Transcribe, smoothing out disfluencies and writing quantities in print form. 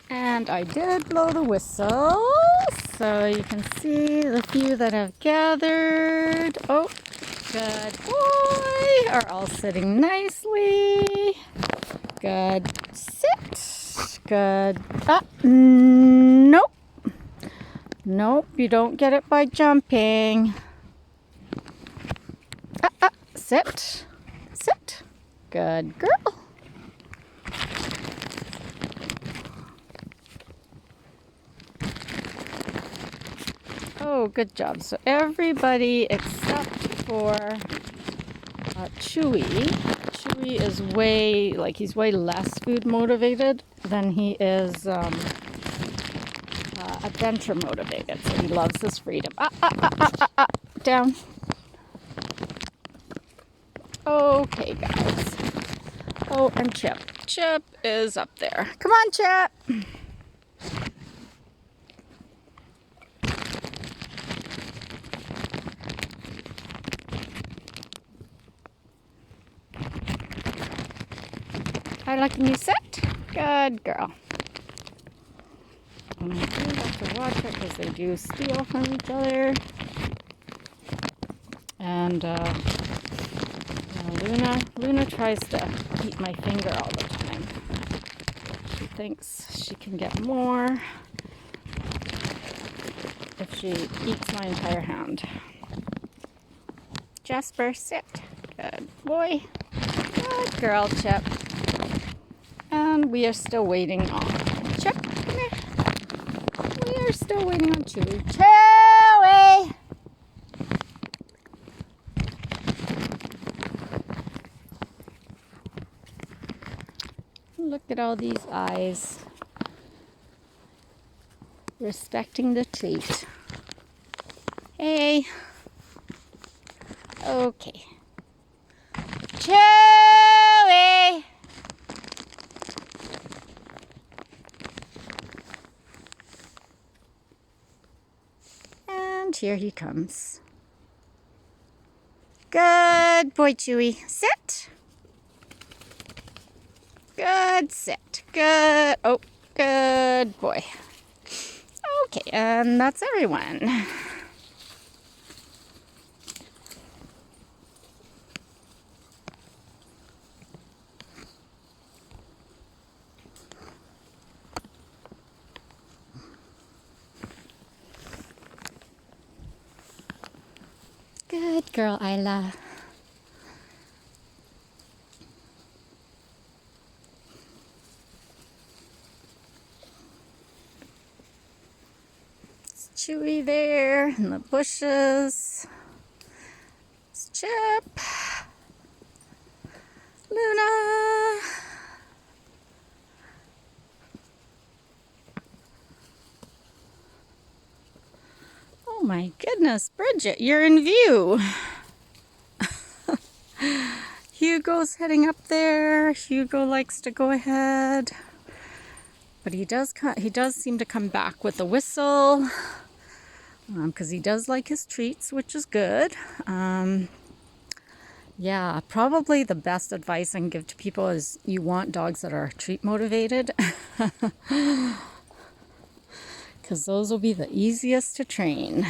And I did blow the whistle, so you can see the few that have gathered. Oh, good boy, are all sitting nicely. Good, sit. Good. Nope. Nope, you don't get it by jumping. Sit. Sit. Good girl. Oh, good job. So everybody except for Chewy. Chewy is he's way less food motivated than he is adventure motivated. So he loves his freedom. Down. Okay, guys. Oh, and Chip. Chip is up there. Come on, Chip. Isla, can you sit? Good girl. And I do have to watch it because they do steal from each other. And Luna tries to eat my finger all the time. She thinks she can get more if she eats my entire hand. Jasper, sit. Good boy. Good girl, Chip. And we are still waiting on Chip. Come here. We are still waiting on Chewy. Chewy! Look at all these eyes. Respecting the treat. Hey. Okay. Chewy! And here he comes. Good boy, Chewy. Sit. Good, sit. Good. Oh, good boy. Okay, and that's everyone. Good girl, Isla. It's Chewy there in the bushes. It's Chip. Luna. Oh my goodness, Bridget, you're in view. Hugo's heading up there. Hugo likes to go ahead, but he does seem to come back with a whistle because he does like his treats, which is good. Yeah, probably the best advice I can give to people is you want dogs that are treat motivated because those will be the easiest to train.